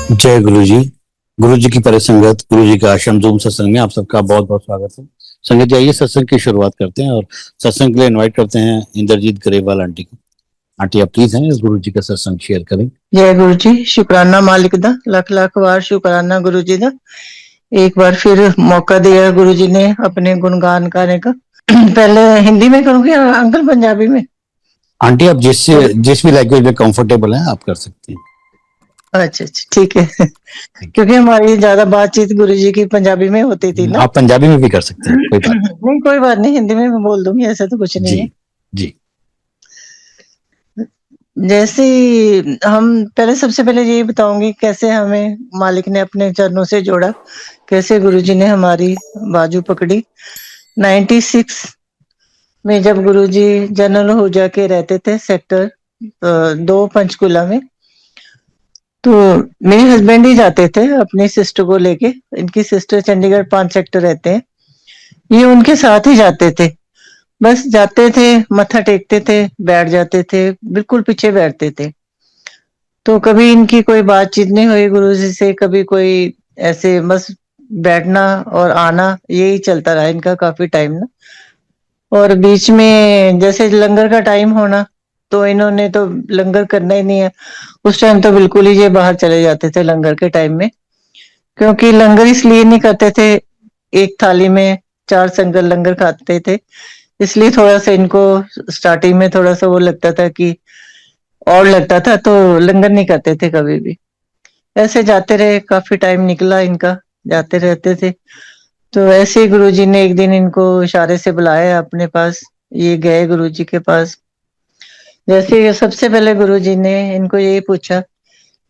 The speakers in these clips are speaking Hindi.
जय गुरु जी। गुरु जी की परिसंगत, गुरु जी का आश्रम जूम सत्संग में आप सबका बहुत बहुत स्वागत है। संगत जी, आइए सत्संग की शुरुआत करते हैं और सत्संग के लिए इनवाइट करते हैं इंद्रजीत गरेवाल आंटी को। आंटी आप प्लीज हैं इस गुरु जी का सत्संग शेयर करें। जय गुरु जी। शुक्राना मालिक दा, लख लख बार शुक्राना गुरु जी दा। एक बार फिर मौका दिया गुरु जी ने अपने गुणगान गाने का। पहले हिंदी में करूंगी अंकल, पंजाबी में? आंटी आप जिस भी लैंग्वेज में कंफर्टेबल हैं आप कर सकती हैं। अच्छा अच्छा, ठीक है। क्योंकि हमारी ज्यादा बातचीत गुरु जी की पंजाबी में होती थी ना। आप पंजाबी में भी कर सकते हैं, कोई बात नहीं, कोई बात नहीं, हिंदी में मैं बोल दूंगी, ऐसा तो कुछ नहीं। नहीं है। जी जी। जैसे हम पहले, सबसे पहले यही बताऊंगी कैसे हमें मालिक ने अपने चरणों से जोड़ा, कैसे गुरु जी ने हमारी बाजू पकड़ी। 96 में जब गुरुजी जनरल हो जाके रहते थे सेक्टर 2 पंचकुला में, तो मेरे हस्बैंड ही जाते थे अपनी सिस्टर को लेके। इनकी सिस्टर चंडीगढ़ 5 सेक्टर रहते हैं, ये उनके साथ ही जाते थे। बस जाते थे, मत्था टेकते थे, बैठ जाते थे, बिल्कुल पीछे बैठते थे। तो कभी इनकी कोई बातचीत नहीं हुई गुरुजी से, कभी कोई ऐसे बस बैठना और आना, यही चलता रहा इनका काफी टाइम ना। और बीच में जैसे लंगर का टाइम होना, तो इन्होंने तो लंगर करना ही नहीं है। उस टाइम तो बिल्कुल ही ये बाहर चले जाते थे लंगर के टाइम में। क्योंकि लंगर इसलिए नहीं करते थे, एक थाली में 4 संगत लंगर खाते थे, इसलिए थोड़ा सा इनको स्टार्टिंग में थोड़ा सा वो लगता था कि और लगता था, तो लंगर नहीं करते थे कभी भी। ऐसे जाते रहे, काफी टाइम निकला इनका, जाते रहते थे। तो ऐसे ही गुरुजी ने एक दिन इनको इशारे से बुलाया अपने पास। ये गए गुरुजी के पास। जैसे ये सबसे पहले गुरुजी ने इनको यही पूछा,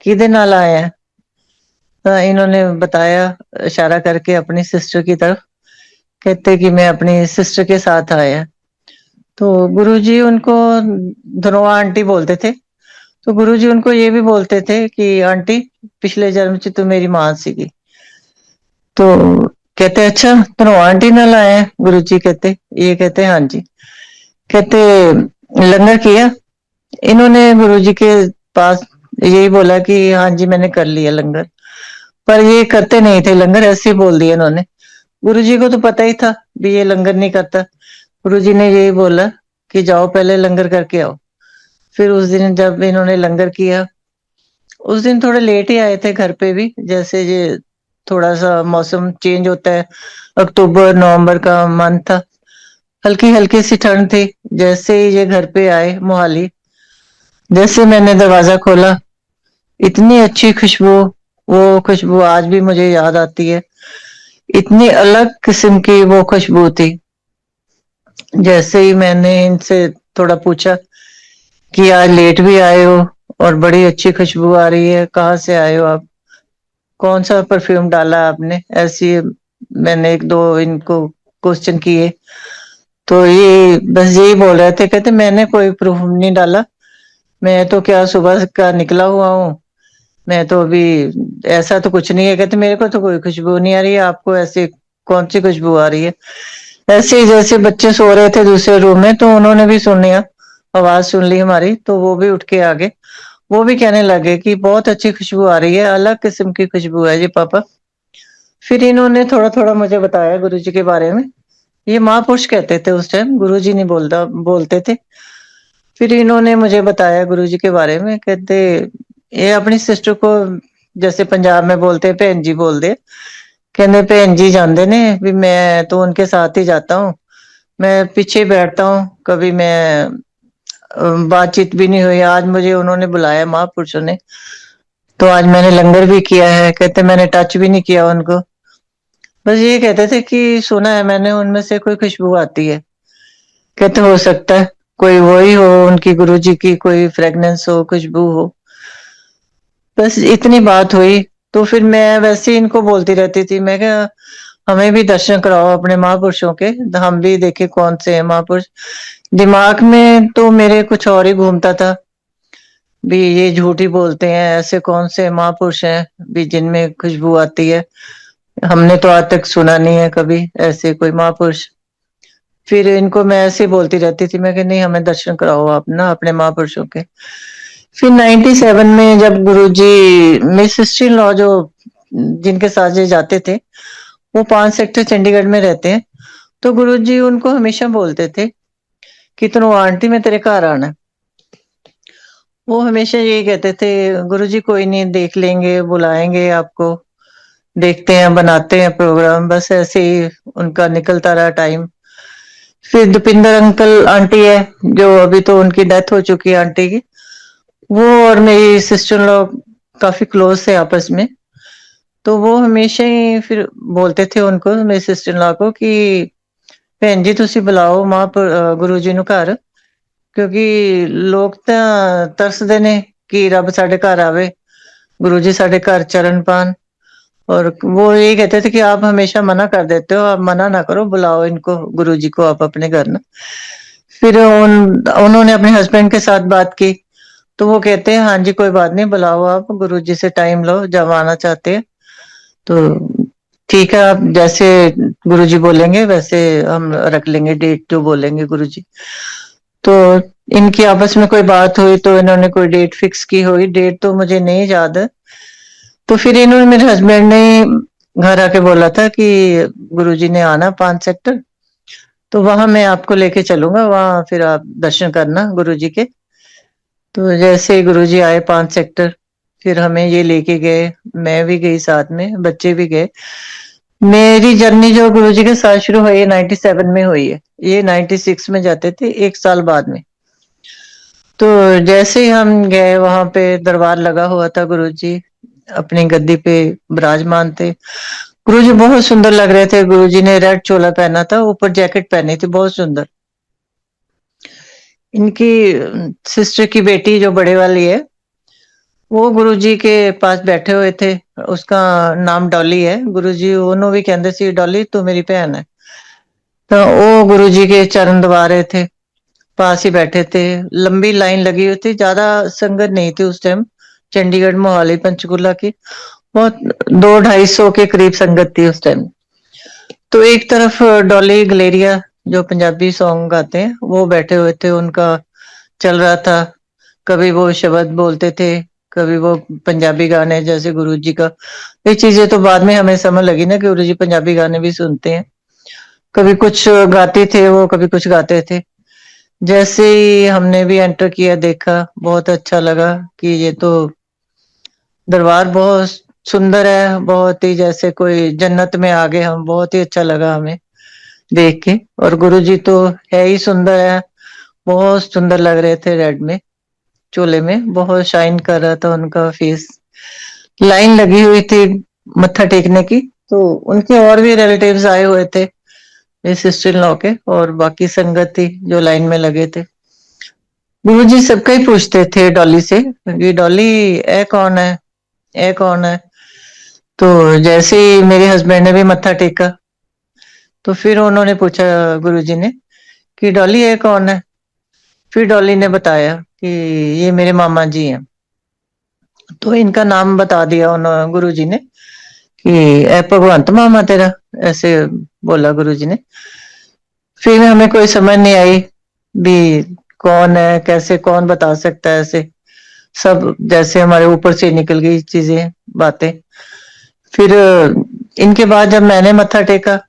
किदे नाल आया है? इन्होंने बताया इशारा करके अपनी सिस्टर की तरफ, कहते कि मैं अपनी सिस्टर के साथ आया। तो गुरुजी उनको धनोआ आंटी बोलते थे। तो गुरुजी उनको ये भी बोलते थे कि आंटी, पिछले जन्म च तू मेरी मां सीगी। तो कहते अच्छा, धनोआ आंटी नाल आया है? गुरुजी कहते, ये कहते हाँ जी। कहते लंगर किया? इन्होंने गुरुजी के पास यही बोला कि हाँ जी मैंने कर लिया लंगर। पर ये करते नहीं थे लंगर, ऐसे ही बोल दिया इन्होंने। गुरुजी को तो पता ही था भी ये लंगर नहीं करता। गुरुजी ने यही बोला कि जाओ पहले लंगर करके आओ। फिर उस दिन जब इन्होंने लंगर किया, उस दिन थोड़े लेट ही आए थे घर पे भी। जैसे ये थोड़ा सा मौसम चेंज होता है, अक्टूबर नवंबर का मंथ था, हल्की हल्की सी ठंड थी। जैसे ही ये घर पे आए मोहाली, जैसे मैंने दरवाजा खोला, इतनी अच्छी खुशबू, वो खुशबू आज भी मुझे याद आती है। इतनी अलग किस्म की वो खुशबू थी। जैसे ही मैंने इनसे थोड़ा पूछा कि आज लेट भी आए हो और बड़ी अच्छी खुशबू आ रही है, कहाँ से आए हो आप, कौन सा परफ्यूम डाला आपने, ऐसी मैंने एक दो इनको क्वेश्चन किए। तो ये बस यही बोल रहे थे, कहते मैंने कोई परफ्यूम नहीं डाला, मैं तो क्या सुबह का निकला हुआ हूँ, मैं तो अभी, ऐसा तो कुछ नहीं है। कहते मेरे को तो कोई खुशबू नहीं आ रही है, आपको ऐसे कौन सी खुशबू आ रही है? ऐसे ही जैसे बच्चे सो रहे थे दूसरे रूम में, तो उन्होंने भी सुन लिया, आवाज सुन ली हमारी, तो वो भी उठ के आ गए। वो भी कहने लगे कि बहुत अच्छी खुशबू आ रही है, अलग किस्म की खुशबू है जी पापा। फिर इन्होंने थोड़ा थोड़ा मुझे बताया गुरु जी के बारे में। ये महापुरुष कहते थे उस टाइम, गुरु जी नहीं बोलते थे। फिर इन्होंने मुझे बताया गुरु जी के बारे में। कहते ये अपनी सिस्टर को, जैसे पंजाब में बोलते भैन जी बोलते, कहते भैन जी जाते ने भी, मैं तो उनके साथ ही जाता हूँ, मैं पीछे बैठता हूँ, कभी मैं बातचीत भी नहीं हुई। आज मुझे उन्होंने बुलाया महापुरुषों ने, तो आज मैंने लंगर भी किया है। कहते मैंने टच भी नहीं किया उनको, बस ये कहते थे कि सुना है मैंने उनमें से कोई खुशबू आती है। कहते हो सकता है कोई वही हो, उनकी गुरु जी की कोई फ्रेगनेंस हो, खुशबू हो। बस इतनी बात हुई। तो फिर मैं वैसे ही इनको बोलती रहती थी, मैं क्या हमें भी दर्शन कराओ अपने महापुरुषों के, हम भी देखे कौन से हैं महापुरुष। दिमाग में तो मेरे कुछ और ही घूमता था भी, ये झूठ ही बोलते हैं, ऐसे कौन से महापुरुष हैं भी जिनमें खुशबू आती है, हमने तो आज तक सुना नहीं है कभी ऐसे कोई महापुरुष। फिर इनको मैं ऐसे बोलती रहती थी, मैं कि नहीं हमें दर्शन कराओ आप ना अपने महापुरुषों के। फिर 97 में जब गुरुजी मेरी सिस्टर इन लॉ जो जिनके साथ ये जाते थे, वो 5 सेक्टर चंडीगढ़ में रहते हैं। तो गुरुजी उनको हमेशा बोलते थे कि तनु आंटी मैं तेरे घर आना है। वो हमेशा यही कहते थे, गुरुजी कोई नहीं देख लेंगे, बुलाएंगे आपको, देखते हैं, बनाते हैं प्रोग्राम। बस ऐसे ही उनका निकलता रहा टाइम। फिर दुपिंदर अंकल आंटी है, जो अभी तो उनकी डेथ हो चुकी है आंटी की, वो और मेरी सिस्टर इन लॉ काफी क्लोज थे आपस में। तो वो हमेशा ही फिर बोलते थे उनको, मेरी सिस्टर इन लॉ को, कि भैन जी तुसी बुलाओ मां गुरु जी नु घर, क्योंकि लोग ਤਾਂ ਤਰਸਦੇ ਨੇ कि रब साडे घर आवे, गुरु जी साडे घर चरण पान। और वो ये कहते थे कि आप हमेशा मना कर देते हो, आप मना ना करो, बुलाओ इनको, गुरु जी को आप अपने घर ना। फिर उन्होंने अपने हस्बैंड के साथ बात की, तो वो कहते हैं हाँ जी कोई बात नहीं, बुलाओ आप, गुरु जी से टाइम लो जब आना चाहते हैं। तो ठीक है, आप जैसे गुरु जी बोलेंगे वैसे हम रख लेंगे डेट, जो बोलेंगे गुरु जी। तो इनकी आपस में कोई बात हुई तो इन्होंने कोई डेट फिक्स की हुई, डेट तो मुझे नहीं याद है। तो फिर इन्होंने, मेरे हस्बैंड ने घर आके बोला था कि गुरुजी ने आना 5 सेक्टर, तो वहां मैं आपको लेके चलूंगा, वहां फिर आप दर्शन करना गुरुजी के। तो जैसे गुरुजी आए 5 सेक्टर, फिर हमें ये लेके गए, मैं भी गई साथ में, बच्चे भी गए। मेरी जर्नी जो गुरुजी के साथ शुरू हुई है 97 में हुई है, ये 96 में जाते थे, 1 साल बाद में। तो जैसे ही हम गए वहां पे दरबार लगा हुआ था, गुरुजी अपनी गद्दी पे विराजमान थे। गुरुजी बहुत सुंदर लग रहे थे, गुरुजी ने रेड चोला पहना था, ऊपर जैकेट पहनी थी, बहुत सुंदर। इनकी सिस्टर की बेटी जो बड़े वाली है, वो गुरुजी के पास बैठे हुए थे, उसका नाम डॉली है। गुरुजी ਉਹਨੂੰ भी कहते सी डॉली तू मेरी भैन है। तो वो गुरुजी के चरण दबा रहे थे, पास ही बैठे थे। लंबी लाइन लगी हुई थी, ज्यादा संगत नहीं थी उस टाइम, चंडीगढ़ मोहाली पंचकुला की बहुत 200-250 के करीब संगत थी उस टाइम। तो एक तरफ डॉली गलेरिया जो पंजाबी सॉन्ग गाते हैं वो बैठे हुए थे, उनका चल रहा था। कभी वो शब्द बोलते थे, कभी वो पंजाबी गाने जैसे गुरु जी का। ये चीजें तो बाद में हमें समझ लगी ना कि गुरु जी पंजाबी गाने भी सुनते हैं। कभी कुछ गाते थे वो, कभी कुछ गाते थे। जैसे ही हमने भी एंटर किया, देखा, बहुत अच्छा लगा कि ये तो दरबार बहुत सुंदर है, बहुत ही जैसे कोई जन्नत में आ गए हम, बहुत ही अच्छा लगा हमें देख के। और गुरुजी तो है ही सुंदर है, बहुत सुंदर लग रहे थे रेड में, चोले में, बहुत शाइन कर रहा था उनका फेस। लाइन लगी हुई थी मत्था टेकने की, तो उनके और भी रिलेटिव्स आए हुए थे, मेरे सिस्टर इन लॉ के, और बाकी संगत थी जो लाइन में लगे थे। गुरुजी सबका ही पूछते थे डॉली से कि डॉली ए कौन है, ए कौन है। तो जैसे ही मेरे हस्बैंड ने भी मत्था टेका, तो फिर उन्होंने पूछा गुरुजी ने कि डॉली ये कौन है। फिर डॉली ने बताया कि ये मेरे मामा जी हैं। तो इनका नाम बता दिया उन्होंने, गुरुजी ने, कि ए भगवंत मामा तेरा, ऐसे बोला गुरुजी ने। फिर हमें कोई समझ नहीं आई भी कौन है, कैसे, कौन बता सकता है ऐसे। सब जैसे हमारे ऊपर से निकल गई चीजें, बातें। फिर इनके बाद जब मैंने मत्था टेका,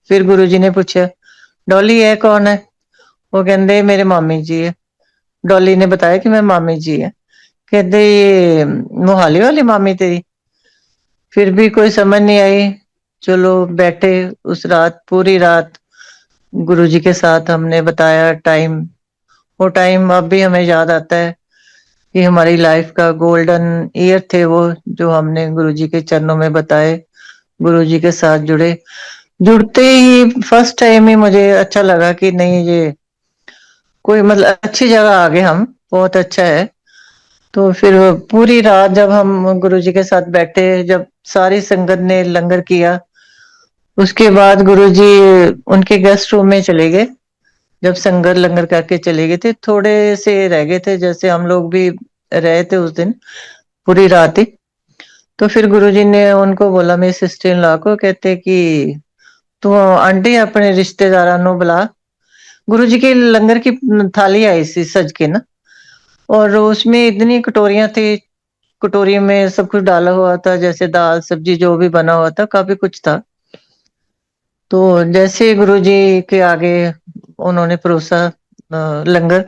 फिर गुरुजी ने पूछा डॉली है कौन है। वो कहते मेरे मामी जी है। डॉली ने बताया कि मैं मामी जी है। कहते ये मोहाली वाली मामी तेरी। फिर भी कोई समझ नहीं आई। चलो बैठे उस रात, पूरी रात गुरुजी के साथ हमने बताया टाइम। वो टाइम अब भी हमें याद आता है कि हमारी लाइफ का गोल्डन ईयर थे वो, जो हमने गुरुजी के चरणों में बताए, गुरुजी के साथ जुड़े। जुड़ते ही फर्स्ट टाइम ही मुझे अच्छा लगा कि नहीं, ये कोई मतलब अच्छी जगह आ गए हम, बहुत अच्छा है। तो फिर पूरी रात जब हम गुरुजी के साथ बैठे, जब सारी संगत ने लंगर किया, उसके बाद गुरुजी उनके गेस्ट रूम में चले गए। जब संगत लंगर करके चले गए थे, थोड़े से रह गए थे, जैसे हम लोग भी रहे थे उस दिन पूरी रात ही। तो फिर गुरुजी ने उनको बोला, मेरी सिस्टर इन लॉ को, कहते कि तू आंटी अपने रिश्तेदारां नु बुला। गुरुजी की लंगर की थाली आई सी सज के ना, और उसमें इतनी कटोरियां थी, कटोरी में सब कुछ डाला हुआ था, जैसे दाल सब्जी जो भी बना हुआ था, काफी कुछ था। तो जैसे गुरुजी के आगे उन्होंने परोसा लंगर,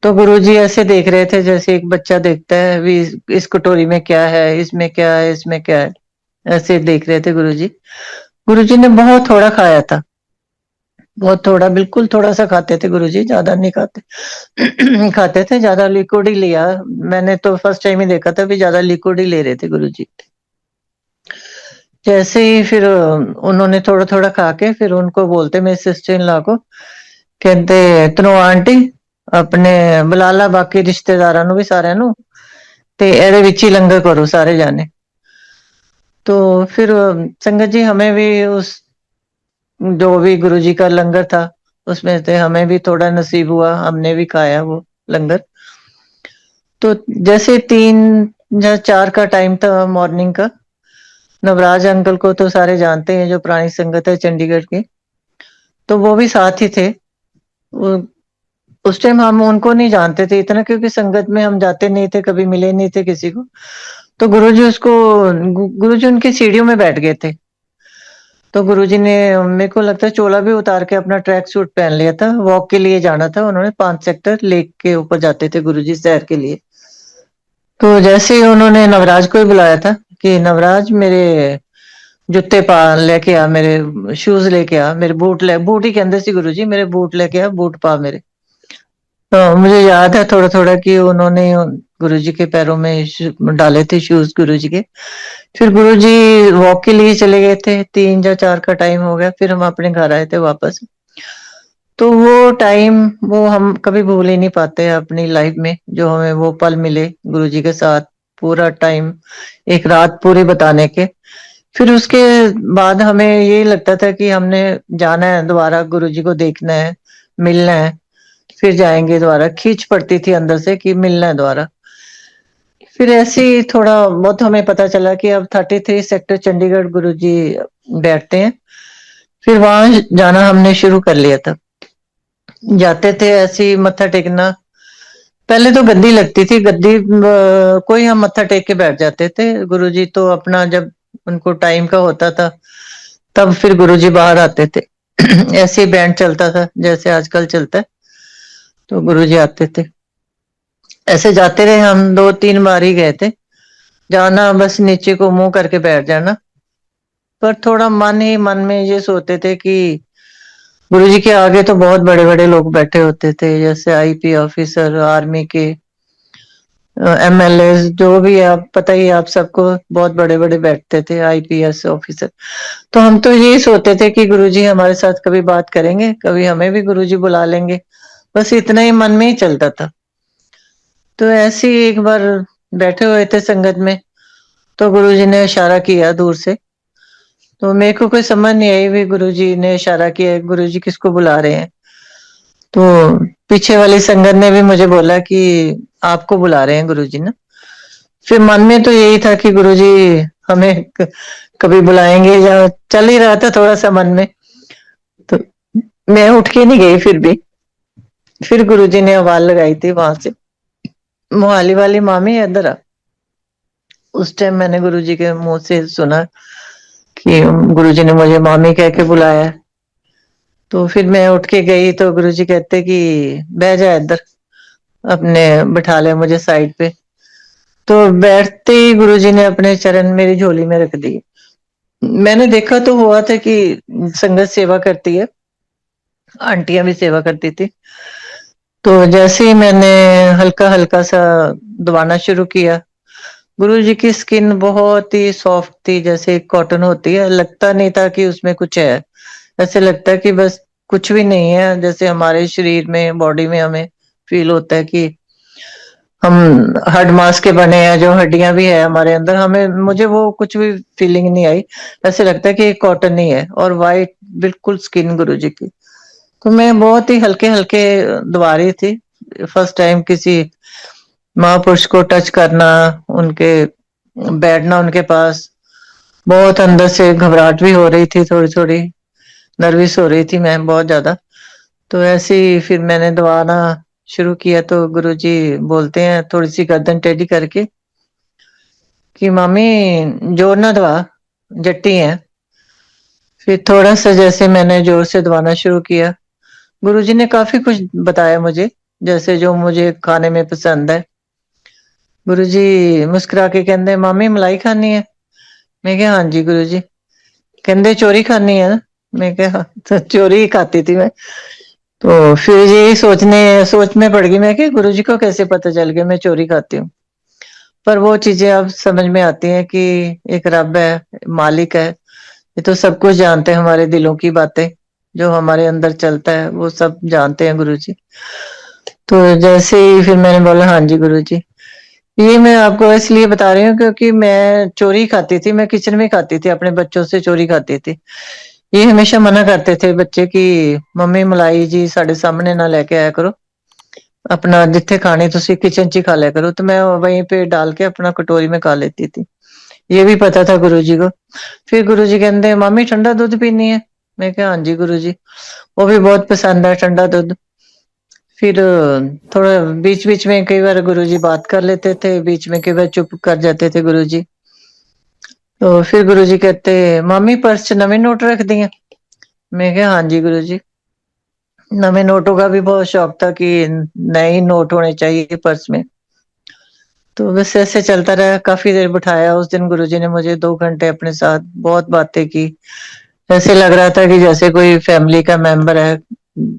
तो गुरुजी ऐसे देख रहे थे जैसे एक बच्चा देखता है भी इस कटोरी में क्या है, इसमें क्या है, इसमें क्या है, ऐसे देख रहे थे गुरुजी। गुरुजी ने बहुत थोड़ा खाया था, बहुत थोड़ा, बिल्कुल थोड़ा सा खाते थे गुरुजी, ज्यादा नहीं खाते खाते थे, ज्यादा लिक्विड ही लिया। मैंने तो फर्स्ट टाइम ही देखा था भी ज्यादा लिक्विड ही ले रहे थे गुरुजी। जैसे ही फिर उन्होंने थोड़ा थोड़ा खा के फिर उनको बोलते, मेरे सिस्टर इन लॉ को, कहते तनो आंटी अपने बुला ला बाकी रिश्तेदारां ਨੂੰ ਵੀ ਸਾਰਿਆਂ ਨੂੰ ਤੇ ਇਹਦੇ ਵਿੱਚ ਹੀ ਲੰਗਰ करो सारे जाने। तो फिर संगत जी हमें भी उस जो भी गुरुजी का लंगर था उसमें से हमें भी थोड़ा नसीब हुआ, हमने भी खाया वो लंगर। तो जैसे 3 या 4 का टाइम था मॉर्निंग का, नवराज अंकल को तो सारे जानते हैं जो पुरानी संगत है चंडीगढ़ की, तो वो भी साथ ही थे। उस टाइम हम उनको नहीं जानते थे इतना, क्योंकि संगत में हम जाते नहीं थे, कभी मिले नहीं थे किसी को। तो गुरुजी उसको गुरुजी उनकी सीढ़ियों में बैठ गए थे। तो गुरुजी ने, मेरे को लगता है चोला भी उतार के अपना ट्रैक सूट पहन लिया था, वॉक के लिए जाना था उन्होंने, 5 सेक्टर लेक के ऊपर जाते थे गुरुजी सैर के लिए। तो जैसे ही उन्होंने नवराज को ही बुलाया था कि नवराज मेरे जूते पा लेके आ, मेरे शूज लेके आ, मेरे बूट ही कहते सी गुरुजी, मेरे बूट लेके आ, बूट पा मेरे। तो मुझे याद है थोड़ा थोड़ा कि उन्होंने गुरुजी के पैरों में डाले थे शूज गुरुजी के। फिर गुरुजी वॉक के लिए चले गए थे, 3 या 4 का टाइम हो गया, फिर हम अपने घर आए थे वापस। तो वो टाइम वो हम कभी भूल ही नहीं पाते अपनी लाइफ में, जो हमें वो पल मिले गुरुजी के साथ, पूरा टाइम, एक रात पूरी बताने के। फिर उसके बाद हमें ये लगता था कि हमने जाना है दोबारा, गुरुजी को देखना है, मिलना है, फिर जाएंगे दोबारा, खींच पड़ती थी अंदर से कि मिलना है दोबारा। फिर ऐसे ही थोड़ा बहुत हमें पता चला कि अब 33 सेक्टर चंडीगढ़ गुरुजी बैठते हैं। फिर वहां जाना हमने शुरू कर लिया था। जाते थे ऐसे ही मत्था टेकना, पहले तो गद्दी लगती थी, गद्दी कोई हम मत्था टेक के बैठ जाते थे। गुरुजी तो अपना जब उनको टाइम का होता था तब फिर गुरुजी बाहर आते थे ऐसे ही बैंड चलता था जैसे आजकल चलता है, तो गुरुजी आते थे। ऐसे जाते रहे हम, 2-3 बार ही गए थे, जाना बस नीचे को मुंह करके बैठ जाना। पर थोड़ा मन ही मन में ये सोचते थे कि गुरुजी के आगे तो बहुत बड़े बड़े लोग बैठे होते थे, जैसे आईपी ऑफिसर, आर्मी के एमएलए, जो भी है, आप पता ही है आप सबको, बहुत बड़े बड़े बैठते थे आईपीएस ऑफिसर। तो हम तो यही सोचते थे कि गुरुजी हमारे साथ कभी बात करेंगे, कभी हमें भी गुरुजी बुला लेंगे, बस इतना ही मन में ही चलता था। तो ऐसे ही एक बार बैठे हुए थे संगत में, तो गुरुजी ने इशारा किया दूर से, तो मेरे को कोई समझ नहीं आई भी गुरुजी ने इशारा किया, गुरुजी किसको बुला रहे हैं। तो पीछे वाली संगत ने भी मुझे बोला कि आपको बुला रहे हैं गुरुजी ना। फिर मन में तो यही था कि गुरुजी हमें कभी बुलाएंगे, या चल ही रहा था थोड़ा सा मन में। तो मैं उठ के नहीं गई फिर भी। फिर गुरुजी ने आवाज लगाई थी वहां से, मोहाली वाली मामी इधर आ। उस टाइम मैंने गुरुजी के मुंह से सुना कि गुरुजी ने मुझे मामी कह के बुलाया है। तो फिर मैं उठ के गई तो गुरुजी कहते कि बैठ जा इधर, अपने बिठा ले मुझे साइड पे। तो बैठते ही गुरुजी ने अपने चरण मेरी झोली में रख दिए। मैंने देखा तो हुआ था कि संगत सेवा करती है, आंटियां भी सेवा करती थी। तो जैसे ही मैंने हल्का हल्का सा दबाना शुरू किया, गुरुजी की स्किन बहुत ही सॉफ्ट थी, जैसे कॉटन होती है, लगता नहीं था कि उसमें कुछ है। ऐसे लगता है कि बस कुछ भी नहीं है, जैसे हमारे शरीर में, बॉडी में हमें फील होता है कि हम हड मांस के बने हैं, जो हड्डियां भी है हमारे अंदर, हमें, मुझे वो कुछ भी फीलिंग नहीं आई। ऐसे लगता है कि कॉटन ही है, और वाइट बिल्कुल स्किन गुरुजी की। तो मैं बहुत ही हल्के हल्के दबा रही थी, फर्स्ट टाइम किसी महापुरुष को टच करना, उनके बैठना उनके पास, बहुत अंदर से घबराहट भी हो रही थी, थोड़ी थोड़ी नर्वस हो रही थी मैं बहुत ज्यादा। तो ऐसे ही फिर मैंने दबाना शुरू किया तो गुरुजी बोलते हैं थोड़ी सी गर्दन टेढ़ी करके कि मामी जोर ना दबा, जट्टी है। फिर थोड़ा सा जैसे मैंने जोर से दबाना शुरू किया, गुरुजी ने काफी कुछ बताया मुझे, जैसे जो मुझे खाने में पसंद है। गुरुजी मुस्कुरा के कहते मामी मलाई खानी है? मैं कहा हाँ जी गुरुजी। कहते चोरी खानी है ना? मैं कहा हाँ। तो चोरी ही खाती थी मैं। तो फिर यही सोच में पड़ गई मैं कि गुरुजी को कैसे पता चल गया मैं चोरी खाती हूँ। पर वो चीजें अब समझ में आती हैं कि एक रब है, मालिक है, ये तो सब कुछ जानते हैं, हमारे दिलों की बातें जो हमारे अंदर चलता है वो सब जानते हैं गुरुजी। तो जैसे ही फिर मैंने बोला हाँ जी गुरुजी। ये मैं आपको इसलिए बता रही हूँ क्योंकि मैं चोरी खाती थी, मैं किचन में खाती थी, अपने बच्चों से चोरी खाती थी। ये हमेशा मना करते थे बच्चे कि मम्मी मलाई जी साढ़े सामने ना लेके आया करो, अपना जिथे खानी तुसी किचन च ही खा लिया करो। तो मैं वहीं पे डाल के अपना कटोरी में खा लेती थी। ये भी पता था गुरुजी को। फिर गुरुजी कहते मामी ठंडा दूध पीनी है? मैं कहा हाँ जी गुरुजी, वो भी बहुत पसंद है ठंडा दूध। फिर थोड़ा बीच बीच में कई बार गुरुजी बात कर लेते थे, बीच में कई बार चुप कर जाते थे गुरुजी। तो फिर गुरुजी कहते मामी पर्स च नवे नोट रख दिए? मैं कहा हाँ जी गुरुजी। नवे नोटों का भी बहुत शौक था कि नए ही नोट होने चाहिए पर्स में। तो बस ऐसे चलता रहा, काफी देर बिठाया। उस दिन गुरुजी ने मुझे 2 घंटे अपने साथ बहुत बातें की। ऐसे लग रहा था कि जैसे कोई फैमिली का मेंबर है,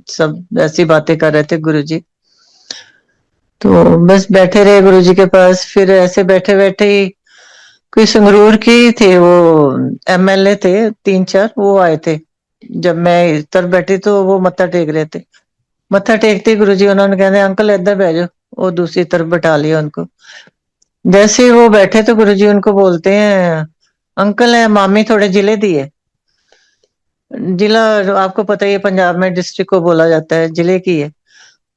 सब ऐसी बातें कर रहे थे गुरुजी। तो बस बैठे रहे गुरुजी के पास। फिर ऐसे बैठे बैठे ही कोई संगरूर के ही थे, वो एमएलए थे 3-4, वो आए थे। जब मैं इस तरफ बैठी तो वो मत्था टेक रहे थे। मत्था टेकते ही गुरुजी उन्होंने कहते अंकल इधर बैठ जाओ, वो दूसरी तरफ बैठा लिया उनको। जैसे ही वो बैठे तो गुरुजी उनको बोलते हैं अंकल है मामी थोड़े जिले दिए। जिला आपको पता ही है पंजाब में डिस्ट्रिक्ट को बोला जाता है, जिले की है।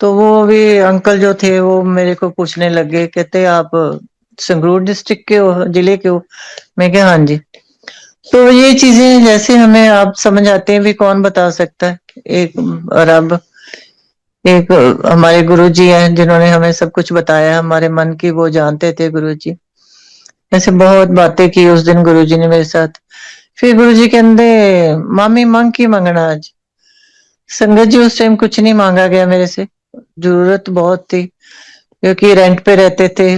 तो वो भी अंकल जो थे वो मेरे को पूछने लगे, कहते आप संगरूर डिस्ट्रिक्ट के हो, जिले के हो? मैं क्या हाँ जी। तो ये चीजें जैसे हमें आप समझ आते हैं भी कौन बता सकता है, एक रब, एक हमारे गुरु जी हैं जिन्होंने हमें सब कुछ बताया, हमारे मन की वो जानते थे गुरु जी। ऐसे बहुत बातें की उस दिन गुरु जी ने मेरे साथ। फिर गुरु जी कहते मामी मांग की मंगना आज? संगत जी उस टाइम कुछ नहीं मांगा गया मेरे से, जरूरत बहुत थी क्योंकि रेंट पे रहते थे,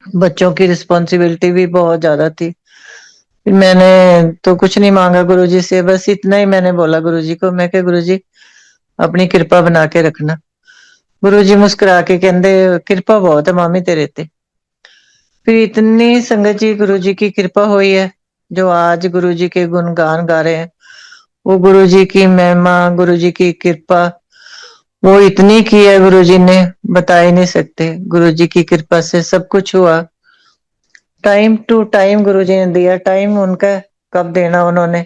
बच्चों की रिस्पॉन्सिबिलिटी भी बहुत ज्यादा थी। फिर मैंने तो कुछ नहीं मांगा गुरुजी से, बस इतना ही मैंने बोला गुरुजी को, मैं क्या गुरुजी अपनी कृपा बना के रखना। गुरुजी मुस्कुरा के कहते कृपा बहुत है मामी तेरे ते। फिर इतनी संगत जी गुरुजी की कृपा हुई है जो आज गुरुजी के गुणगान गा रहे हैं। वो गुरुजी की महिमा, गुरुजी की कृपा वो इतनी की है गुरुजी ने, बता ही नहीं सकते। गुरुजी की कृपा से सब कुछ हुआ। टाइम टू टाइम गुरुजी ने दिया, टाइम उनका कब देना उन्होंने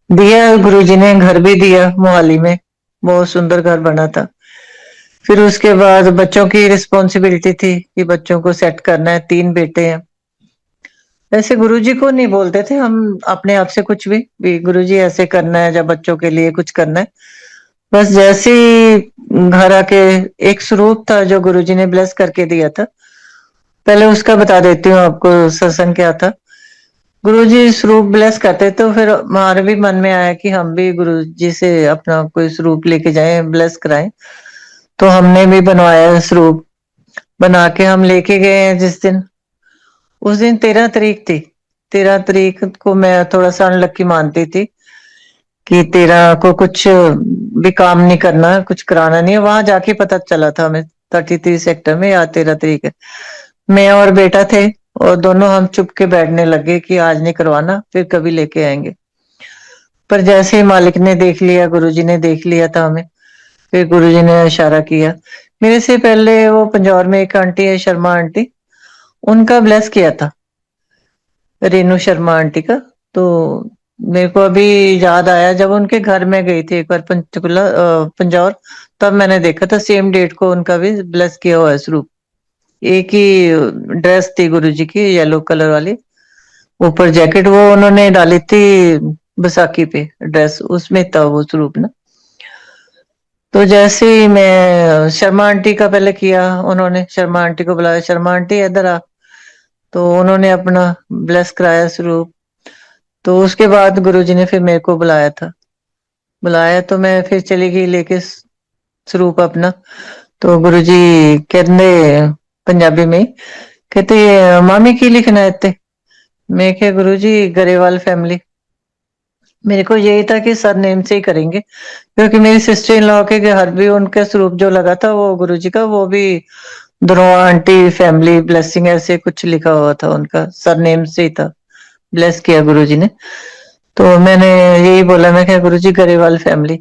दिया। गुरुजी ने घर भी दिया मोहाली में, बहुत सुंदर घर बना था। फिर उसके बाद बच्चों की रिस्पॉन्सिबिलिटी थी कि बच्चों को सेट करना है, 3 बेटे हैं। ऐसे गुरुजी को नहीं बोलते थे हम अपने आप से कुछ भी गुरुजी ऐसे करना है जब बच्चों के लिए कुछ करना है। बस जैसे ही घर आके एक स्वरूप था जो गुरुजी ने ब्लेस करके दिया था, पहले उसका बता देती हूँ आपको सत्संग क्या था। गुरुजी स्वरूप ब्लेस करते तो फिर हमारे भी मन में आया कि हम भी गुरुजी से अपना कोई स्वरूप लेके जाएं, ब्लेस कराएं। तो हमने भी बनवाया स्वरूप, बना के हम लेके गए हैं जिस दिन। उस दिन 13 तारीख थी। 13 तारीख को मैं थोड़ा सा अनलक्की मानती थी कि 13 को कुछ भी काम नहीं करना, कुछ कराना नहीं है। वहां जाके पता चला था हमें 33 सेक्टर में आज 13 तारीख है। मैं और बेटा थे और दोनों हम चुप के बैठने लगे कि आज नहीं करवाना, फिर कभी लेके आएंगे। पर जैसे ही मालिक ने देख लिया, गुरुजी ने देख लिया था हमें, फिर गुरुजी ने इशारा किया। मेरे से पहले वो पंजौर में एक आंटी है शर्मा आंटी, उनका ब्लेस किया था, रेनू शर्मा आंटी का। तो मेरे को अभी याद आया जब उनके घर में गई थी एक बार पंचकुला पंजौर, तब मैंने देखा था सेम डेट को उनका भी ब्लेस किया हुआ है स्वरूप। एक ही ड्रेस थी गुरुजी की येलो कलर वाली, ऊपर जैकेट वो उन्होंने डाली थी बैसाखी पे ड्रेस, उसमें था वो स्वरूप ना। तो जैसे ही मैं शर्मा आंटी का पहले किया, उन्होंने शर्मा आंटी को बुलाया, शर्मा आंटी इधर आ। तो उन्होंने अपना ब्लेस कराया स्वरूप। तो उसके बाद गुरुजी ने फिर मेरे को बुलाया था। बुलाया तो मैं फिर चली गई लेके स्वरूप अपना। तो गुरुजी कहते पंजाबी में, कहते मामी की लिखना है इत्ते। मैं क्या गुरुजी गरेवाल फैमिली। मेरे को यही था कि सरनेम से ही करेंगे, क्योंकि मेरी सिस्टर इन लॉ के घर भी उनका स्वरूप जो लगा था वो गुरुजी का, वो भी धनोआ आंटी फैमिली ब्लेसिंग ऐसे कुछ लिखा हुआ था, उनका सरनेम से ही था। ब्लेस किया गुरुजी ने। तो मैंने यही बोला, मैं क्या गुरुजी गरेवाल फैमिली।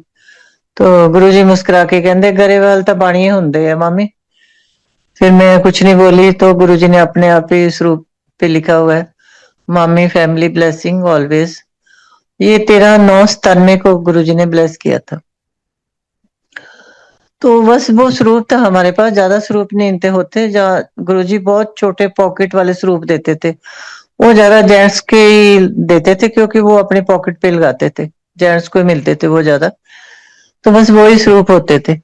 तो गुरुजी मुस्कुरा के कहते गरेवाल तो बाणिए होंगे है मामी। फिर मैं कुछ नहीं बोली, तो गुरुजी ने अपने आप ही स्वरूप पे लिखा हुआ है, मामी फैमिली ब्लेसिंग ऑलवेज। ये 13/9/97 को गुरुजी ने ब्लेस किया था। तो बस वो स्वरूप था हमारे पास, ज्यादा स्वरूप नहीं इनते होते। जहाँ गुरुजी बहुत छोटे पॉकेट वाले स्वरूप देते थे, वो ज्यादा जेंट्स के ही देते थे, क्योंकि वो अपने पॉकेट पे लगाते थे, जेंट्स को ही मिलते थे वो ज्यादा। तो बस वही स्वरूप होते थे।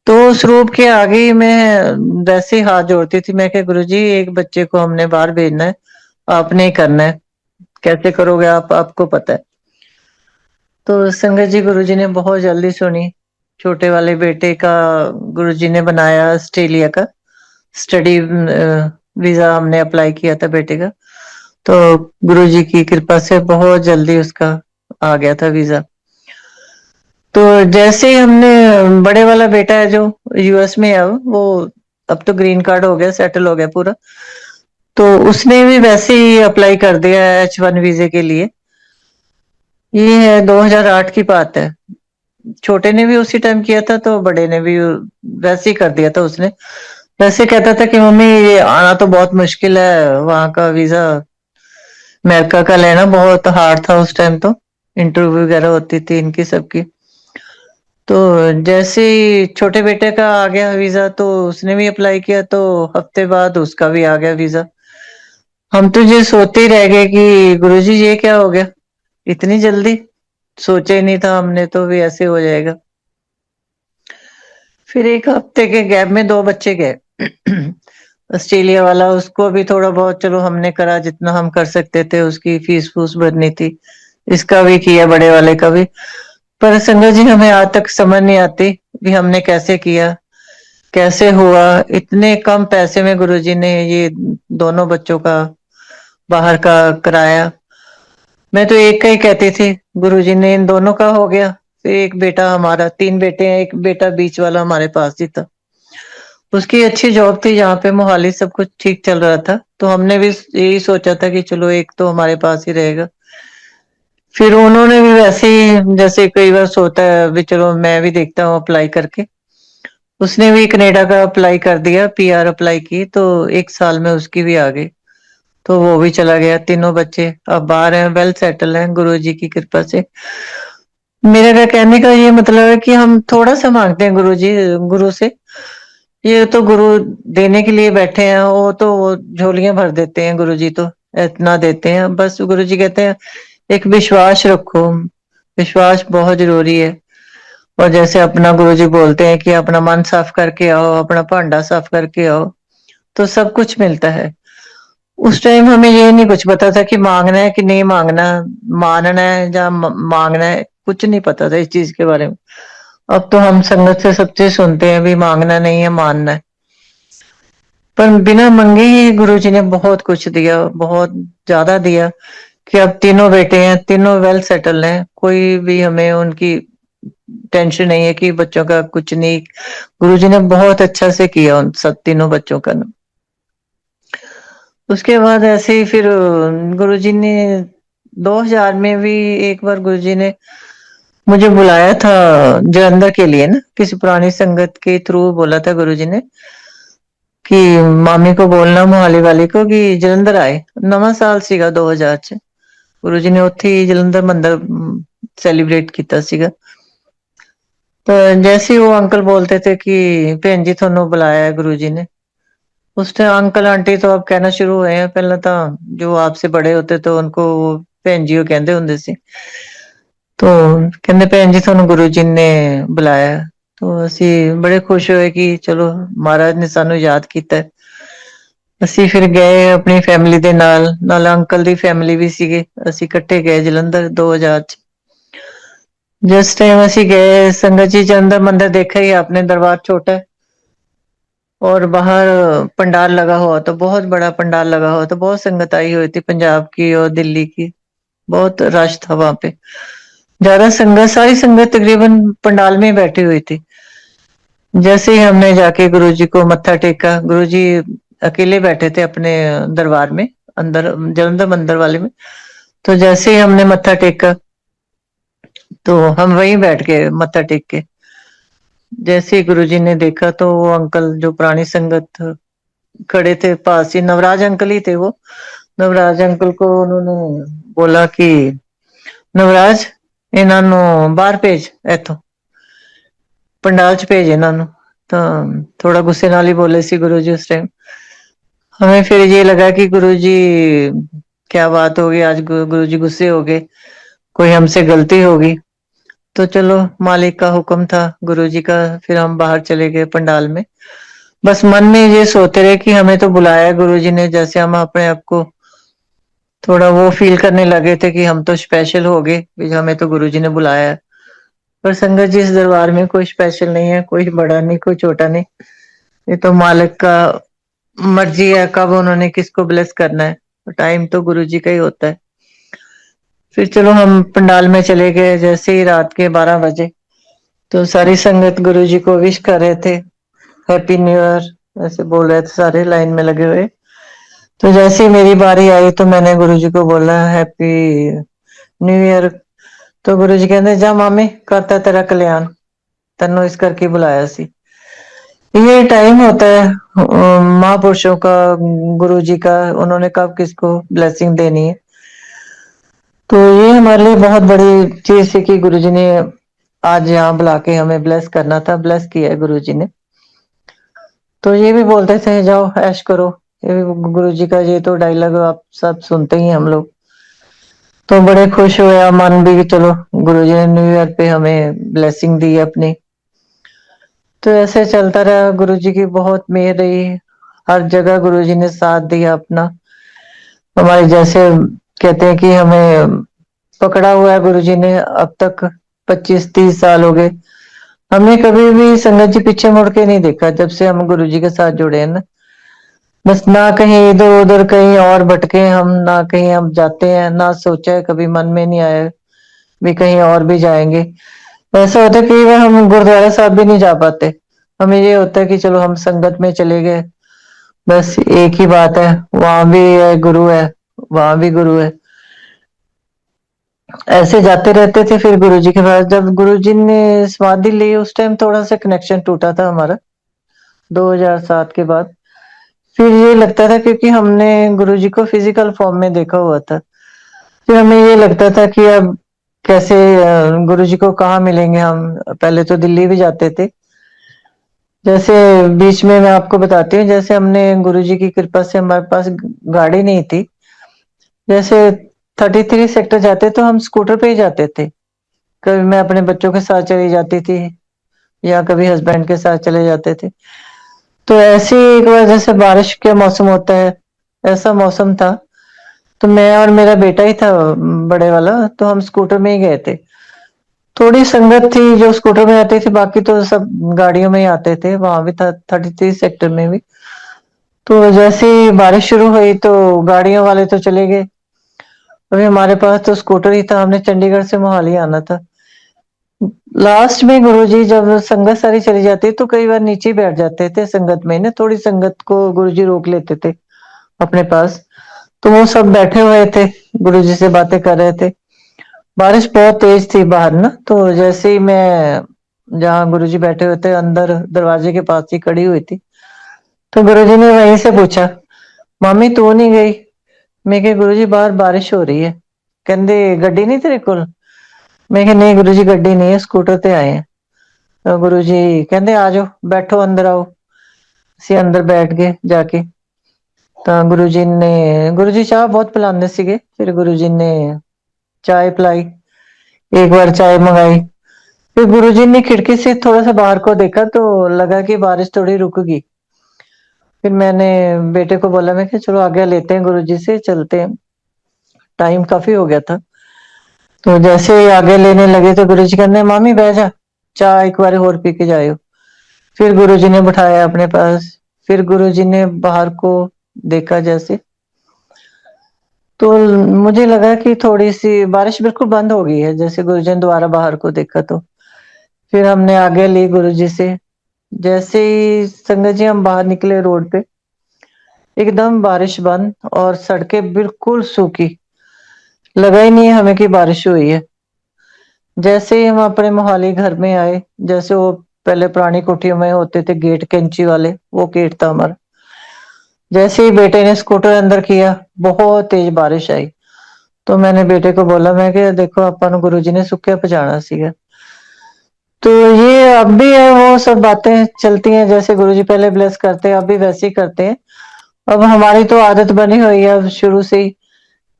तो स्वरूप के आगे ही मैं वैसे ही हाथ जोड़ती थी। मैं क्या गुरुजी एक बच्चे को हमने बाहर भेजना है, आपने ही करना है। कैसे करोगे आप, आपको पता है। तो संगत जी गुरुजी ने बहुत जल्दी सुनी। छोटे वाले बेटे का गुरुजी ने बनाया ऑस्ट्रेलिया का स्टडी वीजा, हमने अप्लाई किया था बेटे का। तो गुरुजी की कृपा से बहुत जल्दी उसका आ गया था वीजा। तो जैसे ही हमने, बड़े वाला बेटा है जो यूएस में है, वो अब तो ग्रीन कार्ड हो गया, सेटल हो गया पूरा। तो उसने भी वैसे ही अप्लाई कर दिया H1 वीजे के लिए। ये है 2008 की बात है। छोटे ने भी उसी टाइम किया था, तो बड़े ने भी वैसे ही कर दिया था उसने। वैसे कहता था कि मम्मी ये आना तो बहुत मुश्किल है, वहां का वीजा अमेरिका का लेना बहुत हार्ड था उस टाइम। तो इंटरव्यू वगैरह होती थी इनकी सबकी। तो जैसे ही छोटे बेटे का आ गया वीजा, तो उसने भी अप्लाई किया, तो हफ्ते बाद उसका भी आ गया वीजा। हम तो ये सोते ही रह गए कि गुरुजी ये क्या हो गया इतनी जल्दी। सोचा ही नहीं था हमने तो भी ऐसे हो जाएगा। फिर एक हफ्ते के गैप में दो बच्चे गए। ऑस्ट्रेलिया वाला, उसको भी थोड़ा बहुत चलो हमने करा, जितना हम कर सकते थे, उसकी फीस फूस भरनी थी। इसका भी किया, बड़े वाले का भी। पर संगत जी हमें आज तक समझ नहीं आती कि हमने कैसे किया, कैसे हुआ। इतने कम पैसे में गुरुजी ने ये दोनों बच्चों का बाहर का कराया। मैं तो एक का ही कहती थी, गुरुजी ने इन दोनों का हो गया। फिर एक बेटा, हमारा 3 बेटे हैं, एक बेटा बीच वाला हमारे पास ही था। उसकी अच्छी जॉब थी यहाँ पे मोहाली, सब कुछ ठीक चल रहा था। तो हमने भी यही सोचा था कि चलो एक तो हमारे पास ही रहेगा। फिर उन्होंने भी वैसे ही, जैसे कई बार सोता है भी, चलो मैं भी देखता हूँ अप्लाई करके। उसने भी कनाडा का अप्लाई कर दिया, पीआर अप्लाई की, तो 1 साल में उसकी भी आ गई। तो वो भी चला गया। तीनों बच्चे अब बाहर हैं, वेल सेटल हैं गुरुजी की कृपा से। मेरे का कहने का ये मतलब है कि हम थोड़ा सा मांगते हैं गुरु से। ये तो गुरु देने के लिए बैठे हैं, वो झोलियां भर देते हैं गुरुजी तो। इतना देते हैं, बस गुरुजी कहते हैं एक विश्वास रखो। विश्वास बहुत जरूरी है। और जैसे अपना गुरुजी बोलते हैं कि अपना मन साफ करके आओ, अपना भांडा साफ करके आओ, तो सब कुछ मिलता है। उस टाइम हमें ये नहीं कुछ पता था कि मांगना है कि नहीं मांगना, मानना है या मांगना है, कुछ नहीं पता था इस चीज के बारे में। अब तो हम संगत से सब चीज सुनते हैं भी, मांगना नहीं है मानना है। पर बिना मांगे ही गुरुजी ने बहुत कुछ दिया, बहुत ज्यादा दिया। कि अब तीनों बेटे हैं, तीनों वेल सेटल हैं, कोई भी हमें उनकी टेंशन नहीं है कि बच्चों का कुछ नहीं। गुरुजी ने बहुत अच्छा से किया उन सब तीनों बच्चों का ना। उसके बाद ऐसे ही फिर गुरुजी ने 2000 में भी एक बार गुरुजी ने मुझे बुलाया था जलंधर के लिए ना, किसी पुरानी संगत के थ्रू बोला था गुरुजी ने कि मामी को बोलना मोहाली वाली को कि जलंधर आए। नवा साल सीगा 2000 ਚ गुरुजी ने ਉੱਥੇ ही जलंधर मंदिर सेलिब्रेट किया सीगा। तो जैसे ही वो अंकल बोलते थे कि भैन जी थानू बुलाया है गुरुजी ने। उस टाइम अंकल आंटी तो अब कहना शुरू हुए हैं, पहले तो जो आपसे बड़े होते तो उनको वो भैन जी कहते होंगे सी। तो कहते भैन जी थानू गुरुजी ने बुलाया। तो ਅਸੀਂ ਬੜੇ ਖੁਸ਼ ਹੋਏ ਕਿ ਚਲੋ ਮਹਾਰਾਜ ਨੇ ਸਾਨੂੰ ਯਾਦ ਕੀਤਾ ਹੈ। ਅਸੀਂ ਫਿਰ ਗਏ ਆਪਣੀ ਫੈਮਿਲੀ ਦੇ ਨਾਲ ਅੰਕਲ ਦੀ ਫੈਮਿਲੀ ਵੀ ਸੀਗੇ, ਅਸੀਂ ਇਕੱਠੇ ਗਏ ਜਲੰਧਰ 2000 ਚ। जिस टाइम ਅਸੀਂ गए संगत जी अंदर मंदिर देखा ही आपने, दरबार छोटा है और बाहर पंडाल लगा हुआ, तो बहुत बड़ा पंडाल लगा हुआ, तो बहुत संगत आई हुई थी पंजाब की और दिल्ली की, बहुत रश था वहां पे। ज्यादा संगत, सारी संगत तकरीबन पंडाल में ही बैठी हुई थी। जैसे ही हमने जाके गुरु जी को मत्था टेका, गुरु जी अकेले बैठे थे अपने दरबार में, अंदर जलंधर मंदिर वाले में। तो जैसे ही हमने मत्था टेका तो हम वहीं बैठ गए मत्था टेक के। जैसे ही गुरुजी ने देखा तो वो अंकल जो पुरानी संगत खड़े थे पास ही, नवराज अंकल ही थे वो। नवराज अंकल को उन्होंने बोला कि नवराज ਇਹਨਾਂ ਨੂੰ ਬਾਹਰ ਭੇਜ, ਇੱਥੋਂ पंडाल च भेज ਇਹਨਾਂ ਨੂੰ। तो थोड़ा गुस्से नाल ही बोले सी गुरु जी उस टाइम। हमें फिर ये लगा कि गुरु जी क्या बात होगी, आज गुरु जी गुस्से हो गए, कोई हमसे गलती होगी। तो चलो मालिक का हुक्म था, गुरु जी का। फिर हम बाहर चले गए पंडाल में। बस मन में ये सोचते रहे कि हमें तो बुलाया गुरु जी ने, जैसे हम अपने आप को थोड़ा वो फील करने लगे थे कि हम तो स्पेशल हो गए, हमें तो गुरु जी ने बुलाया है। पर संगत जी, इस दरबार में कोई स्पेशल नहीं है, कोई बड़ा नहीं, कोई छोटा नहीं। ये तो मालिक का मर्जी है, कब उन्होंने किसको ब्लेस करना है, टाइम तो गुरु जी का ही होता है। फिर चलो हम पंडाल में चले गए। जैसे ही रात के 12 बजे तो सारी संगत गुरु जी को विश कर रहे थे, हैप्पी न्यू ईयर ऐसे बोल रहे थे, सारे लाइन में लगे हुए। तो जैसे ही मेरी बारी आई तो मैंने गुरु जी को बोला हैप्पी न्यू ईयर। तो गुरु जी कहते जा मामी, करता तेरा कल्याण, तेनों इस करके बुलाया सी। ये टाइम होता है महापुरुषों का, गुरु जी का, उन्होंने कब किसको ब्लेसिंग देनी है। तो ये हमारे लिए बहुत बड़ी चीज थी कि गुरु जी ने आज यहाँ बुला के हमें ब्लेस करना था, ब्लेस किया है गुरु जी ने। तो ये भी बोलते थे जाओ ऐश करो, ये भी गुरु जी का ये तो डायलॉग आप सब सुनते ही हम लोग। तो बड़े खुश हुए मन भी कि चलो गुरु जी ने न्यू ईयर पे हमें ब्लेसिंग दी है अपनी। तो ऐसे चलता रहा, गुरु जी की बहुत मेहर रही, हर जगह गुरु जी ने साथ दिया अपना। हमारे जैसे कहते हैं कि हमें पकड़ा हुआ है गुरु जी ने अब तक, 25-30 साल हो गए। हमने कभी भी संगत जी पीछे मुड़ के नहीं देखा जब से हम गुरु जी के साथ जुड़े हैं ना। बस ना कहीं इधर उधर कहीं और भटके हम, ना कहीं हम जाते हैं, ना सोचा है कभी, मन में नहीं आया भी कहीं और भी जाएंगे। ऐसा होता है कि हम गुरुद्वारा साहब भी नहीं जा पाते। हमें ये होता है कि चलो हम संगत में चले गए, बस एक ही बात है, वहां भी है गुरु है, वहां भी गुरु है, ऐसे जाते रहते थे। फिर गुरु जी के पास जब गुरु जी ने समाधि ली उस टाइम थोड़ा सा कनेक्शन टूटा था हमारा, 2007 के बाद। फिर ये लगता था क्योंकि हमने गुरु जी को फिजिकल फॉर्म में देखा हुआ था, फिर हमें ये लगता था कि अब कैसे गुरु जी को कहाँ मिलेंगे हम। पहले तो दिल्ली भी जाते थे। जैसे बीच में मैं आपको बताती हूँ, जैसे हमने गुरु जी की कृपा से हमारे पास गाड़ी नहीं थी। जैसे 33 सेक्टर जाते तो हम स्कूटर पे ही जाते थे। कभी मैं अपने बच्चों के साथ चली जाती थी या कभी हस्बैंड के साथ चले जाते थे। तो ऐसी एक बार जैसे बारिश का मौसम होता है, ऐसा मौसम था, तो मैं और मेरा बेटा ही था बड़े वाला, तो हम स्कूटर में ही गए थे। थोड़ी संगत थी जो स्कूटर में आती थी, बाकी तो सब गाड़ियों में ही आते थे, वहां भी था 33 सेक्टर में भी। तो जैसे ही बारिश शुरू हुई तो गाड़ियों वाले तो चले गए, अभी हमारे पास तो स्कूटर ही था, हमने चंडीगढ़ से मोहाली आना था। लास्ट में गुरुजी जब संगत सारी चली जाती तो कई बार नीचे ही बैठ जाते थे संगत में ना, थोड़ी संगत को गुरुजी रोक लेते थे अपने पास। तो वो सब बैठे हुए थे, गुरुजी से बातें कर रहे थे। बारिश बहुत तेज थी बाहर ना, तो जैसे ही मैं जहाँ गुरुजी बैठे हुए थे अंदर दरवाजे के पास ही खड़ी हुई थी, तो गुरुजी ने वहीं से पूछा मामी तू नहीं गई? मैं कहा गुरुजी बाहर बारिश हो रही है। कहते गड्डी नहीं तेरे कोल? मैं कहा नहीं गुरुजी गड्डी नहीं है, स्कूटर ते आए हैं। तो गुरुजी कहते आ जाओ बैठो अंदर आओ। ਅਸੀਂ अंदर बैठ गए जाके। ਤਾਂ गुरु जी चाह बहुत पिलाते फिर गुरु जी ने चाय पिलाई, एक बार चाय मंगाई। फिर गुरुजी ने खिड़की से थोड़ा सा बाहर को देखा तो लगा कि बारिश थोड़ी रुक गई। फिर मैंने बेटे को बोला, मैं कि चलो आगे लेते हैं, गुरुजी से चलते हैं, टाइम काफी हो गया था। तो जैसे ही आगे लेने लगे तो गुरुजी कहने, मामी बह जा, चाय एक बार और पी के जायो। फिर गुरुजी ने बिठाया अपने पास। फिर गुरुजी ने बाहर को देखा जैसे, तो मुझे लगा कि थोड़ी सी बारिश बिल्कुल बंद हो गई है। जैसे गुरुजी ने दोबारा बाहर को देखा तो फिर हमने आगे ली गुरुजी से। जैसे ही संगत जी हम बाहर निकले रोड पे, एकदम बारिश बंद और सड़कें बिल्कुल सूखी। लगा ही नहीं हमें कि बारिश हुई है। जैसे ही हम अपने मोहाली घर में आए, जैसे वो पहले पुरानी कोठियों में होते थे गेट कैंची वाले, वो गेट था हमारा। जैसे ही बेटे ने स्कूटर अंदर किया, बहुत तेज बारिश आई। तो मैंने बेटे को बोला, मैं कि देखो अपन गुरुजी ने सुक्या पजाना सीगा। तो ये अब भी है, वो सब बातें चलती हैं। जैसे गुरुजी पहले ब्लेस करते हैं, अब भी वैसे ही करते हैं। अब हमारी तो आदत बनी हुई है अब शुरू से ही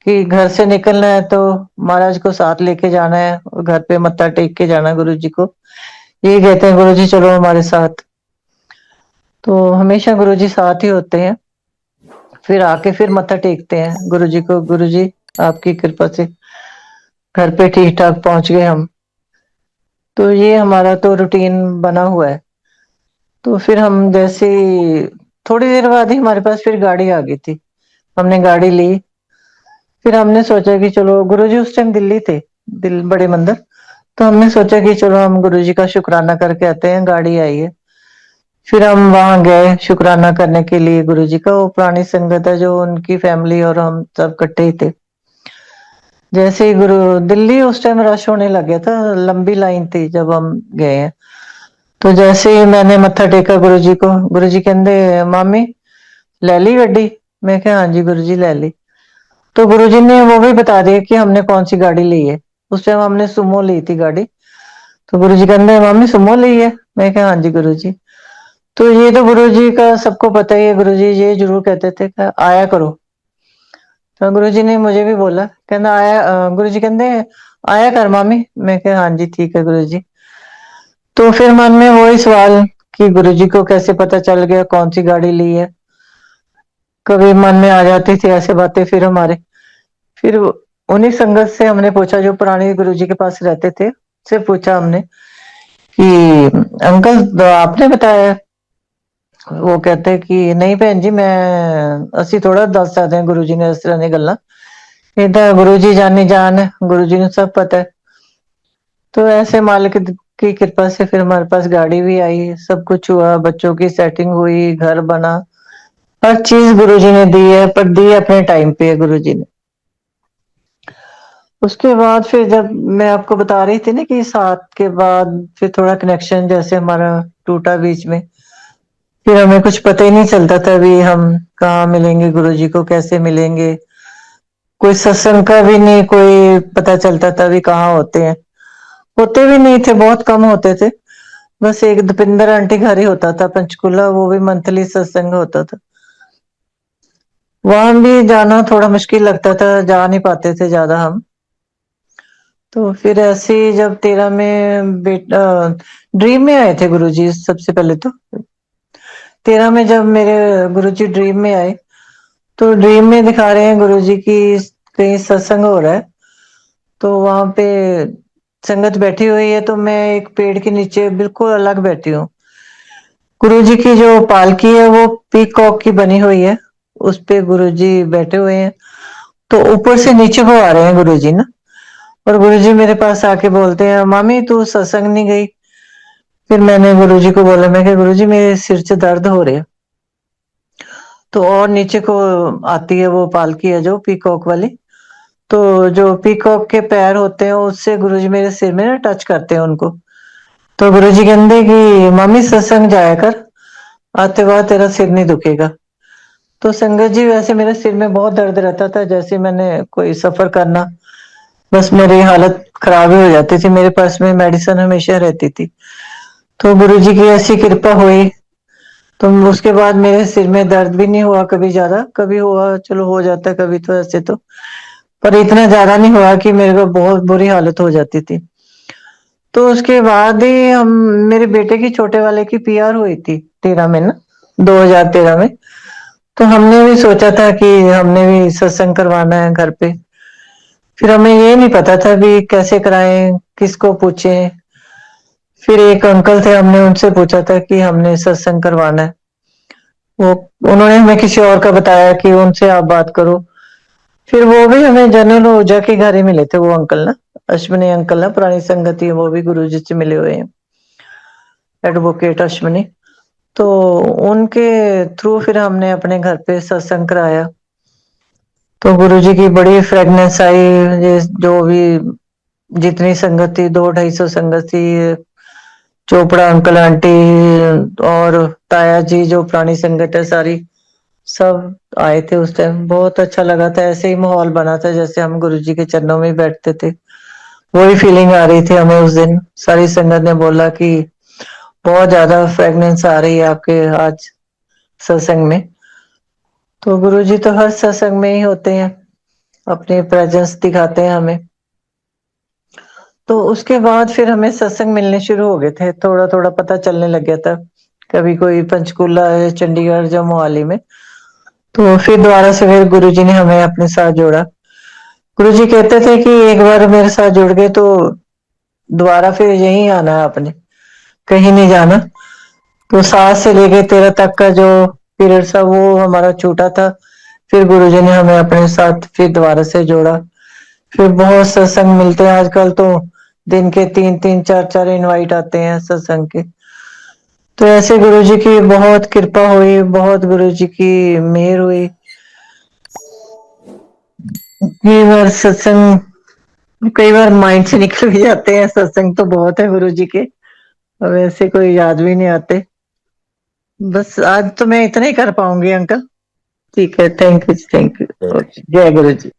कि घर से निकलना है तो महाराज को साथ लेके जाना है और घर पे मत्था टेक के जाना गुरु जी को। यही कहते हैं, गुरु जी चलो हमारे साथ। तो हमेशा गुरु जी साथ ही होते हैं। फिर आके फिर मत्था टेकते हैं गुरु जी को, गुरु जी आपकी कृपा से घर पे ठीक ठाक पहुंच गए हम। तो ये हमारा तो रूटीन बना हुआ है। तो फिर हम जैसे थोड़ी देर बाद ही हमारे पास फिर गाड़ी आ गई थी। हमने गाड़ी ली। फिर हमने सोचा कि चलो, गुरुजी उस टाइम दिल्ली थे, दिल बड़े मंदिर। तो हमने सोचा कि चलो हम गुरुजी का शुक्राना करके आते हैं, गाड़ी आई है। फिर हम वहां गए शुक्राना करने के लिए गुरुजी का। वो पुरानी संगत है जो उनकी फैमिली और हम सब इकट्ठे ही थे। जैसे ही गुरु दिल्ली उस टाइम रश होने लग गया था, लंबी लाइन थी जब हम गए हैं। तो जैसे ही मैंने मत्था टेका गुरुजी को, गुरुजी कहते, मामी ले ली गड्डी? मैं कहा हाँ जी गुरुजी ले ली। तो गुरुजी ने वो भी बता दिया कि हमने कौन सी गाड़ी ली है। उस टाइम हमने सुमो ली थी गाड़ी। तो गुरुजी कहते, मामी सुमो ली है? मैं कहा हाँ जी गुरुजी। तो ये तो गुरुजी का सबको पता ही है, गुरुजी ये जरूर कहते थे कि आया करो। तो गुरुजी ने मुझे भी बोला, कहना आया, गुरुजी कहते आया कर मामी। मैं कहा हाँ जी ठीक है गुरुजी। तो फिर मन में वही सवाल कि गुरुजी को कैसे पता चल गया कौन सी गाड़ी ली है। कभी मन में आ जाती थी ऐसे बातें फिर हमारे। फिर उन्हीं संगत से हमने पूछा जो पुराने गुरुजी के पास रहते थे, से पूछा हमने कि अंकल आपने बताया? वो कहते कि नहीं भैन जी, मैं ਅਸੀਂ थोड़ा दस सकते हैं, गुरु जी ने इस तरह दी गल्लां। ये तो गुरु जी जानी जान है, गुरु जी ने सब पता है। तो ऐसे मालिक की कृपा से फिर हमारे पास गाड़ी भी आई, सब कुछ हुआ, बच्चों की सेटिंग हुई, घर बना, हर चीज गुरु जी ने दी है, पर दी अपने टाइम पे है गुरु जी ने। उसके बाद फिर जब मैं आपको बता रही थी ना कि साथ के बाद फिर थोड़ा कनेक्शन जैसे हमारा टूटा बीच में। फिर हमें कुछ पता ही नहीं चलता था भी हम कहाँ मिलेंगे, गुरुजी को कैसे मिलेंगे। कोई सत्संग का भी नहीं कोई पता चलता था भी कहाँ होते हैं। होते भी नहीं थे, बहुत कम होते थे। बस एक दीपिंदर आंटी घर ही होता था पंचकुला, वो भी मंथली सत्संग होता था। वहां भी जाना थोड़ा मुश्किल लगता था, जा नहीं पाते थे ज्यादा हम। तो फिर ऐसे ही जब 13 में बेटा ड्रीम में आए थे गुरुजी सबसे पहले तो। 13 में जब मेरे गुरुजी ड्रीम में आए, तो ड्रीम में दिखा रहे हैं गुरुजी की कहीं सत्संग हो रहा है। तो वहां पे संगत बैठी हुई है, तो मैं एक पेड़ के नीचे बिल्कुल अलग बैठी हूँ। गुरुजी की जो पालकी है वो पीकॉक की बनी हुई है, उस पे गुरुजी बैठे हुए हैं। तो ऊपर से नीचे को आ रहे हैं गुरुजी ना। और गुरुजी मेरे पास आके बोलते हैं, मामी तू सत्संग नहीं गई? फिर मैंने गुरुजी को बोला, मैं कि गुरुजी मेरे सिर से दर्द हो रहे है। तो और नीचे को आती है वो पालकी है जो पीकॉक वाली। तो जो पीकॉक के पैर होते हैं उससे गुरुजी मेरे सिर में ना टच करते हैं उनको। तो गुरुजी कहते कि मामी सत्संग जाया कर, आते बाद तेरा सिर नहीं दुखेगा। तो संगत जी वैसे मेरे सिर में बहुत दर्द रहता था, जैसे मैंने कोई सफर करना, बस मेरी हालत खराब ही हो जाती थी। मेरे पास में मेडिसिन हमेशा रहती थी। तो गुरुजी की ऐसी कृपा हुई, तो उसके बाद मेरे सिर में दर्द भी नहीं हुआ कभी ज्यादा। कभी हुआ चलो हो जाता है कभी तो, ऐसे तो, पर इतना ज्यादा नहीं हुआ कि मेरे को बहुत बुरी हालत हो जाती थी। तो उसके बाद ही हम मेरे बेटे की छोटे वाले की पीआर हुई थी 13 में ना 2013 में। तो हमने भी सोचा था कि हमने भी सत्संग करवाना है घर पे। फिर हमें ये नहीं पता था भी कैसे कराएं, किसको पूछें। फिर एक अंकल थे, हमने उनसे पूछा था कि हमने सत्संग करवाना है। वो उन्होंने हमें किसी और का बताया कि उनसे आप बात करो। फिर वो भी हमें जनरल ओझा के घर ही मिले थे, वो अंकल ना, अश्विनी अंकल ना, पुरानी संगति है, वो भी गुरुजी से मिले हुए हैं, एडवोकेट अश्विनी। तो उनके थ्रू फिर हमने अपने घर पे सत्संग कराया। तो गुरुजी की बड़ी फ्रेगनेंस आई। ये जो भी जितनी संगत थी, 200-250 संगत थी, चोपड़ा अंकल आंटी और ताया जी, जो पुरानी संगत है सारी, सब आए थे उस टाइम। बहुत अच्छा लगा था, ऐसे ही माहौल बना था जैसे हम गुरुजी के चरणों में बैठते थे। वही फीलिंग आ रही थी हमें उस दिन। सारी संगत ने बोला कि बहुत ज्यादा फ्रेगनेंस आ रही है आपके आज सत्संग में। तो गुरुजी तो हर सत्संग में ही होते हैं, अपनी प्रेजेंस दिखाते हैं हमें। तो उसके बाद फिर हमें सत्संग मिलने शुरू हो गए थे, थोड़ा थोड़ा पता चलने लग गया था। कभी कोई पंचकूला है, चंडीगढ़ या मोहाली में। तो फिर दोबारा से फिर गुरुजी ने हमें अपने साथ जोड़ा। गुरुजी कहते थे कि एक बार मेरे साथ जुड़ गए तो दोबारा फिर यहीं आना है आपने, कहीं नहीं जाना। तो 7 से लेके 13 तक का जो पीरियड था वो हमारा छूटा था। फिर गुरुजी ने हमें अपने साथ फिर दोबारा से जोड़ा। फिर बहुत सत्संग मिलते हैं आजकल तो, दिन के 3-3 4-4 इनवाइट आते हैं सत्संग के। तो ऐसे गुरुजी की बहुत कृपा हुई, बहुत गुरुजी की मेहर हुई। कई बार सत्संग, कई बार माइंड से निकल भी जाते हैं, सत्संग तो बहुत है गुरुजी के, अब ऐसे कोई याद भी नहीं आते। बस आज तो मैं इतना ही कर पाऊंगी अंकल। ठीक है, थैंक यू, थैंक यू। जय ओके, जय गुरु जी।